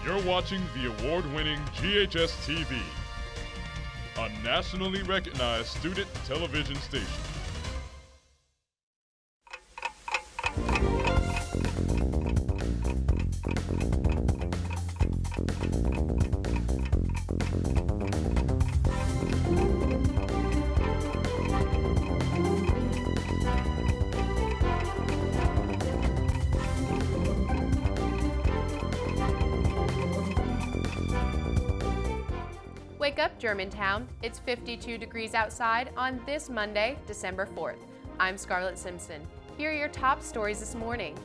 You're watching the award-winning GHS-TV, a nationally recognized student television station. Wake up, Germantown. It's 52 degrees outside on this Monday, December 4th. I'm Scarlett Simpson. Here are your top stories this morning.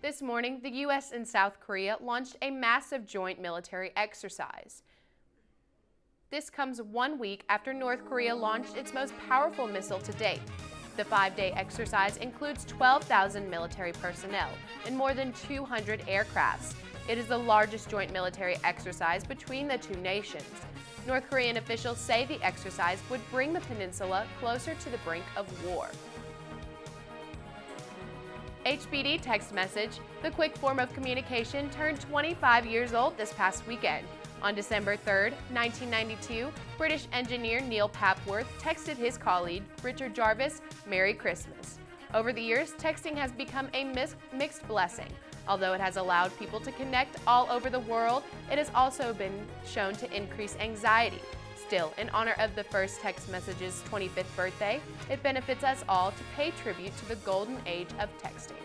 This morning, the U.S. and South Korea launched a massive joint military exercise. This comes 1 week after North Korea launched its most powerful missile to date. The 5-day exercise includes 12,000 military personnel and more than 200 aircrafts. It is the largest joint military exercise between the two nations. North Korean officials say the exercise would bring the peninsula closer to the brink of war. HBD text message, the quick form of communication, turned 25 years old this past weekend. On December 3, 1992, British engineer Neil Papworth texted his colleague, Richard Jarvis, Merry Christmas. Over the years, texting has become a mixed blessing. Although it has allowed people to connect all over the world, it has also been shown to increase anxiety. Still, in honor of the first text message's 25th birthday, it benefits us all to pay tribute to the golden age of texting.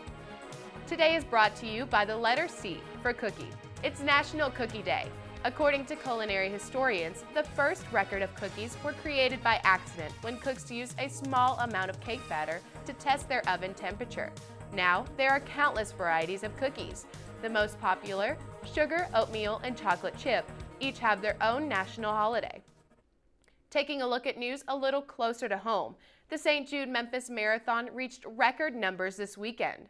Today is brought to you by the letter C for cookie. It's National Cookie Day. According to culinary historians, the first record of cookies were created by accident when cooks used a small amount of cake batter to test their oven temperature. Now, there are countless varieties of cookies. The most popular, sugar, oatmeal, and chocolate chip, each have their own national holiday. Taking a look at news a little closer to home, the St. Jude Memphis Marathon reached record numbers this weekend.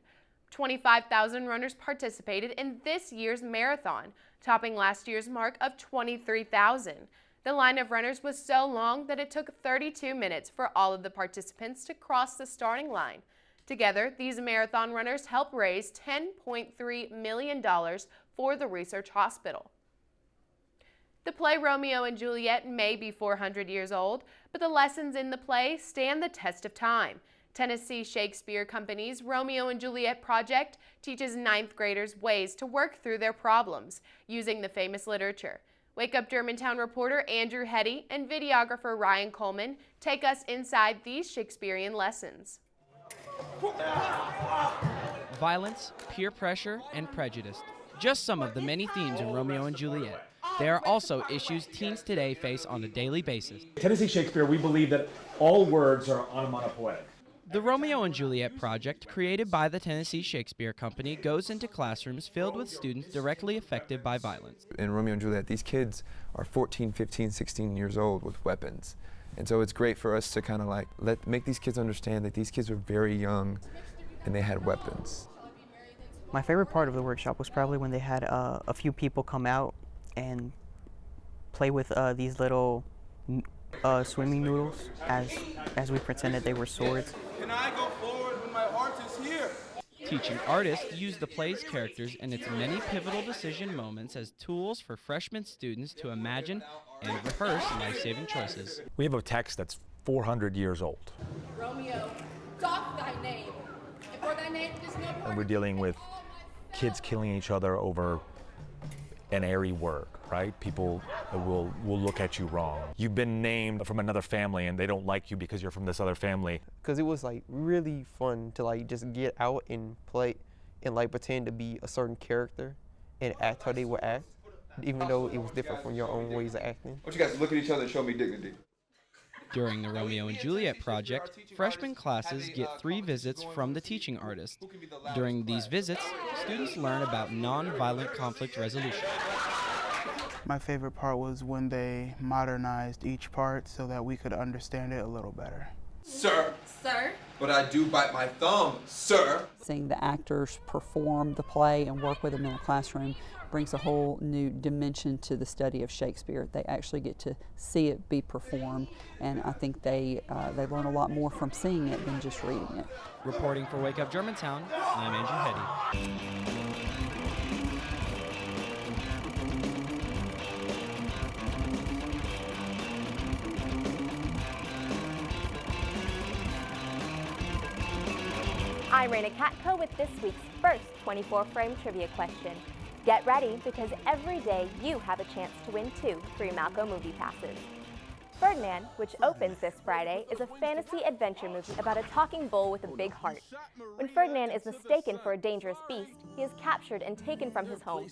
25,000 runners participated in this year's marathon, topping last year's mark of 23,000. The line of runners was so long that it took 32 minutes for all of the participants to cross the starting line. Together, these marathon runners helped raise $10.3 million for the research hospital. The play Romeo and Juliet may be 400 years old, but the lessons in the play stand the test of time. Tennessee Shakespeare Company's Romeo and Juliet project teaches 9th graders ways to work through their problems using the famous literature. Wake Up Germantown reporter Andrew Hetty and videographer Ryan Coleman take us inside these Shakespearean lessons. Violence, peer pressure, and prejudice. Just some of the many themes in Romeo and Juliet. There are also issues teens today face on a daily basis. Tennessee Shakespeare, we believe that all words are onomatopoetic. The Romeo and Juliet project, created by the Tennessee Shakespeare Company, goes into classrooms filled with students directly affected by violence. In Romeo and Juliet, these kids are 14, 15, 16 years old with weapons. And so it's great for us to kind of like make these kids understand that these kids were very young and they had weapons. My favorite part of the workshop was probably when they had a few people come out and play with these little swimming noodles as we pretended they were swords. Can I go forward when my heart is here? Teaching artists use the play's characters and its many pivotal decision moments as tools for freshman students to imagine and rehearse life-saving choices. We have a text that's 400 years old. Romeo, doff thy name, and for thy name is no pardon. And we're dealing with kids killing each other over an airy word, right? People will look at you wrong. You've been named from another family and they don't like you because you're from this other family. Because it was like really fun to like just get out and play and like pretend to be a certain character and act how they would act, even though it was different from your own ways of acting. I want you guys to look at each other and show me dignity. During the Romeo and Juliet project, freshman classes get 3 visits from the teaching artist. During these visits, students learn about non-violent conflict resolution. My favorite part was when they modernized each part so that we could understand it a little better. Sir. Sir. But I do bite my thumb, sir. Seeing the actors perform the play and work with them in the classroom brings a whole new dimension to the study of Shakespeare. They actually get to see it be performed, and I think they learn a lot more from seeing it than just reading it. Reporting for Wake Up Germantown, I'm Andrew Hetty. I'm Raina Katko with this week's first 24-frame trivia question. Get ready, because every day you have a chance to win 2 free Malco movie passes. Ferdinand, which opens this Friday, is a fantasy adventure movie about a talking bull with a big heart. When Ferdinand is mistaken for a dangerous beast, he is captured and taken from his home.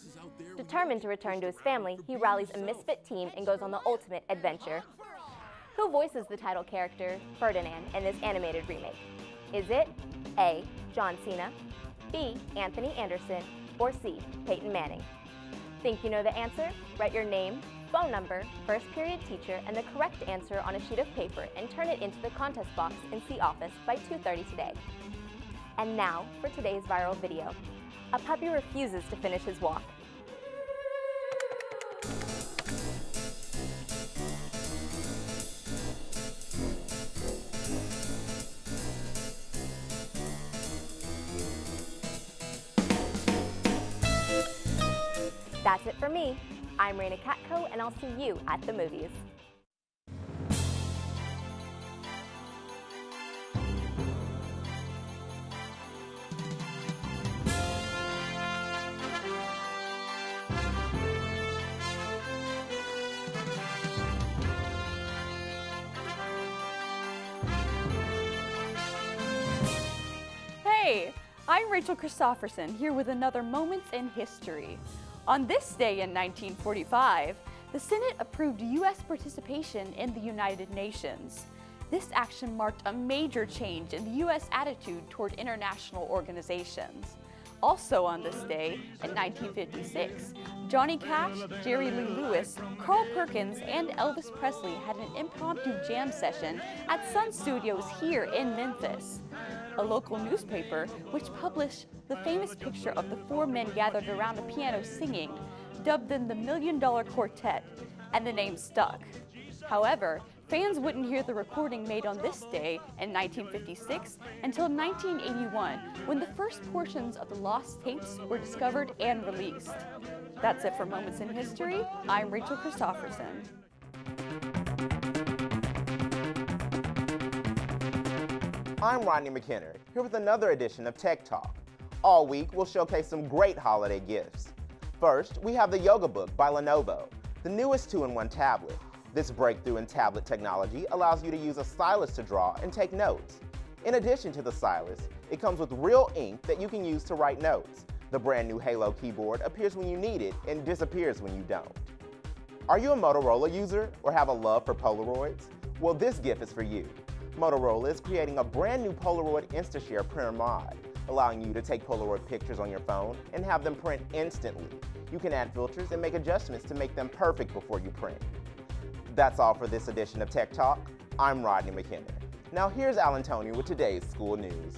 Determined to return to his family, he rallies a misfit team and goes on the ultimate adventure. Who voices the title character, Ferdinand, in this animated remake? Is it A. John Cena, B. Anthony Anderson, or C. Peyton Manning? Think you know the answer? Write your name, phone number, first period teacher, and the correct answer on a sheet of paper and turn it into the contest box in C office by 2:30 today. And now for today's viral video. A puppy refuses to finish his walk. That's it for me. I'm Raina Katko, and I'll see you at the movies. Hey, I'm Rachel Christopherson, here with another Moments in History. On this day in 1945, the Senate approved U.S. participation in the United Nations. This action marked a major change in the U.S. attitude toward international organizations. Also on this day, in 1956, Johnny Cash, Jerry Lee Lewis, Carl Perkins, and Elvis Presley had an impromptu jam session at Sun Studios here in Memphis. A local newspaper, which published the famous picture of the 4 men gathered around a piano singing, dubbed them the $1 Million Quartet, and the name stuck. However, fans wouldn't hear the recording made on this day in 1956 until 1981, when the first portions of the lost tapes were discovered and released. That's it for Moments in History. I'm Rachel Christopherson. I'm Rodney McKenna, here with another edition of Tech Talk. All week, we'll showcase some great holiday gifts. First, we have the Yoga Book by Lenovo, the newest 2-in-1 tablet. This breakthrough in tablet technology allows you to use a stylus to draw and take notes. In addition to the stylus, it comes with real ink that you can use to write notes. The brand new Halo keyboard appears when you need it and disappears when you don't. Are you a Motorola user or have a love for Polaroids? Well, this gift is for you. Motorola is creating a brand new Polaroid InstaShare printer mod, allowing you to take Polaroid pictures on your phone and have them print instantly. You can add filters and make adjustments to make them perfect before you print. That's all for this edition of Tech Talk. I'm Rodney McKenna. Now here's Alan Tony with today's school news.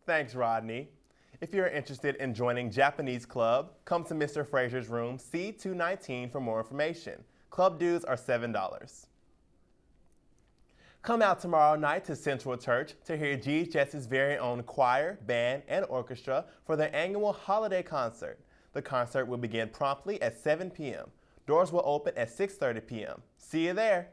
Thanks, Rodney. If you're interested in joining Japanese Club, come to Mr. Frazier's room C219 for more information. Club dues are $7. Come out tomorrow night to Central Church to hear GHS's very own choir, band, and orchestra for their annual holiday concert. The concert will begin promptly at 7 p.m. Doors will open at 6:30 p.m. See you there.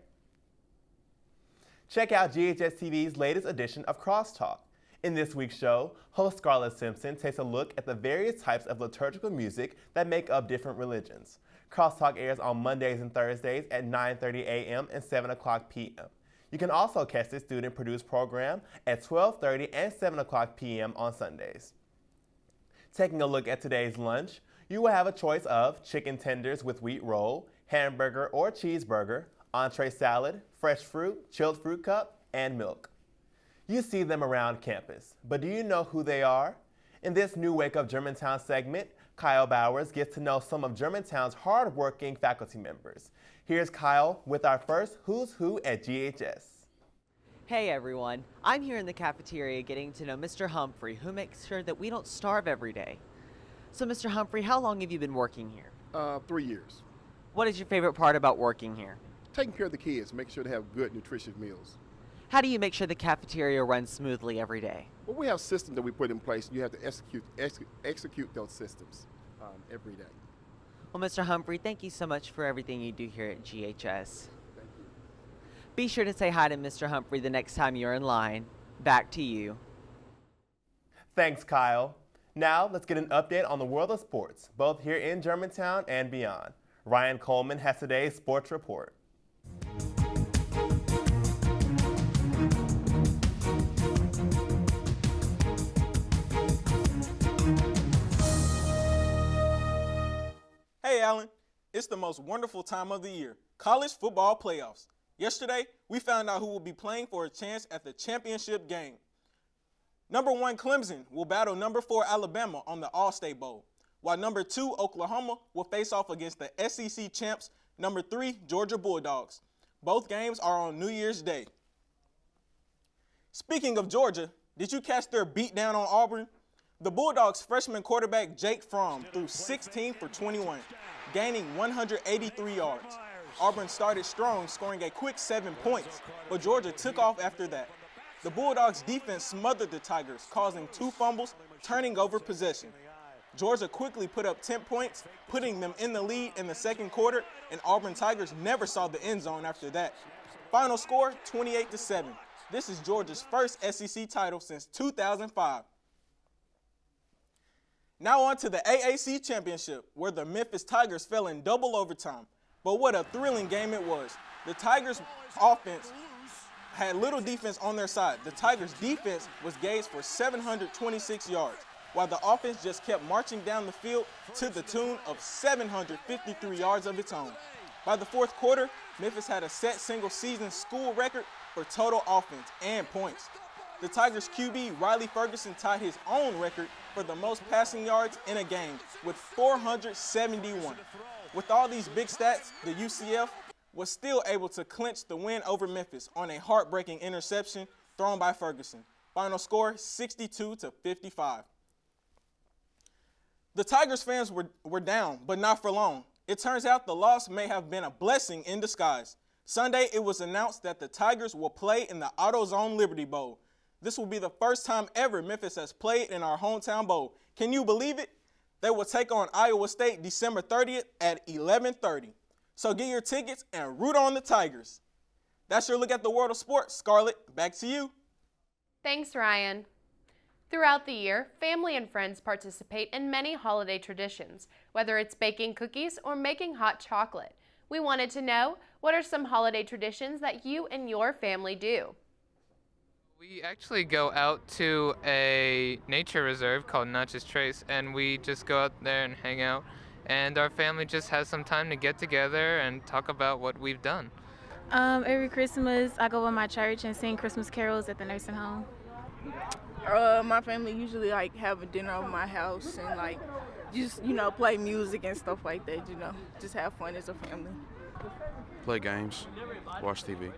Check out GHS-TV's latest edition of Crosstalk. In this week's show, host Scarlett Simpson takes a look at the various types of liturgical music that make up different religions. Crosstalk airs on Mondays and Thursdays at 9:30 a.m. and 7 o'clock p.m. You can also catch the student-produced program at 12:30 and 7 o'clock p.m. on Sundays. Taking a look at today's lunch, you will have a choice of chicken tenders with wheat roll, hamburger or cheeseburger, entree salad, fresh fruit, chilled fruit cup, and milk. You see them around campus, but do you know who they are? In this new Wake Up Germantown segment, Kyle Bowers gets to know some of Germantown's hard-working faculty members. Here's Kyle with our first Who's Who at GHS. Hey everyone, I'm here in the cafeteria getting to know Mr. Humphrey, who makes sure that we don't starve every day. So Mr. Humphrey, how long have you been working here? 3 years. What is your favorite part about working here? Taking care of the kids, making sure they have good, nutritious meals. How do you make sure the cafeteria runs smoothly every day? Well, we have systems that we put in place, and you have to execute those systems every day. Well, Mr. Humphrey, thank you so much for everything you do here at GHS. Be sure to say hi to Mr. Humphrey the next time you're in line. Back to you. Thanks, Kyle. Now, let's get an update on the world of sports, both here in Germantown and beyond. Ryan Coleman has today's sports report. Hey, Alan. It's the most wonderful time of the year, college football playoffs. Yesterday, we found out who will be playing for a chance at the championship game. Number 1 Clemson will battle number 4 Alabama on the All-State Bowl, while number 2 Oklahoma will face off against the SEC champs, number 3 Georgia Bulldogs. Both games are on New Year's Day. Speaking of Georgia, did you catch their beatdown on Auburn? The Bulldogs' freshman quarterback Jake Fromm threw 16 for 21, gaining 183 yards. Auburn started strong, scoring a quick 7 points, but Georgia took off after that. The Bulldogs' defense smothered the Tigers, causing 2 fumbles, turning over possession. Georgia quickly put up 10 points, putting them in the lead in the second quarter, and Auburn Tigers never saw the end zone after that. Final score, 28-7. This is Georgia's first SEC title since 2005. Now on to the AAC Championship, where the Memphis Tigers fell in double overtime. But what a thrilling game it was. The Tigers' offense had little defense on their side. The Tigers' defense was gauged for 726 yards, while the offense just kept marching down the field to the tune of 753 yards of its own. By the fourth quarter, Memphis had a set single-season school record for total offense and points. The Tigers' QB, Riley Ferguson, tied his own record for the most passing yards in a game with 471. With all these big stats, the UCF was still able to clinch the win over Memphis on a heartbreaking interception thrown by Ferguson. Final score, 62-55. The Tigers fans were down, but not for long. It turns out the loss may have been a blessing in disguise. Sunday, it was announced that the Tigers will play in the AutoZone Liberty Bowl. This will be the first time ever Memphis has played in our hometown bowl. Can you believe it? They will take on Iowa State December 30th at 11:30. So get your tickets and root on the Tigers. That's your look at the world of sports. Scarlett, back to you. Thanks, Ryan. Throughout the year, family and friends participate in many holiday traditions, whether it's baking cookies or making hot chocolate. We wanted to know, what are some holiday traditions that you and your family do? We actually go out to a nature reserve called Natchez Trace, and we just go out there and hang out, and our family just has some time to get together and talk about what we've done. Every Christmas, I go with my church and sing Christmas carols at the nursing home. My family usually have a dinner over my house and just play music and stuff like that. Just have fun as a family. Play games, watch TV.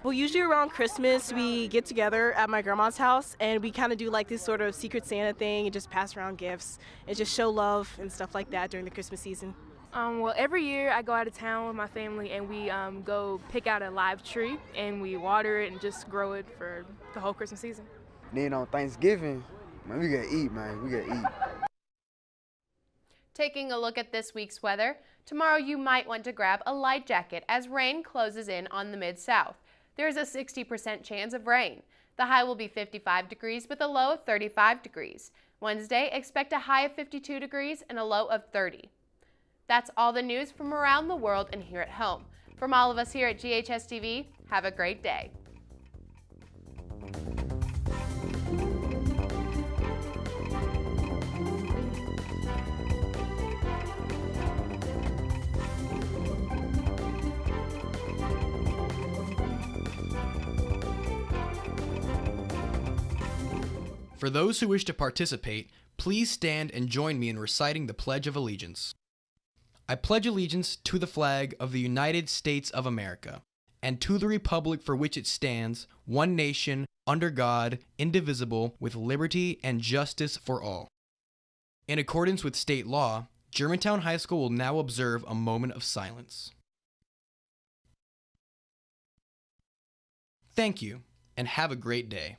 Well, usually around Christmas, we get together at my grandma's house and we kind of do this sort of Secret Santa thing and just pass around gifts and just show love and stuff like that during the Christmas season. Well, every year I go out of town with my family and we go pick out a live tree and we water it and just grow it for the whole Christmas season. Then on Thanksgiving, man, we gotta eat, man. We gotta eat. Taking a look at this week's weather, tomorrow you might want to grab a light jacket as rain closes in on the Mid-South. There is a 60% chance of rain. The high will be 55 degrees with a low of 35 degrees. Wednesday, expect a high of 52 degrees and a low of 30. That's all the news from around the world and here at home. From all of us here at GHS-TV, have a great day. For those who wish to participate, Please stand and join me in reciting the Pledge of Allegiance. I pledge allegiance to the flag of the United States of America, and to the republic for which it stands, one nation, under God, indivisible, with liberty and justice for all. In accordance with state law, Germantown High School will now observe a moment of silence. Thank you, and have a great day.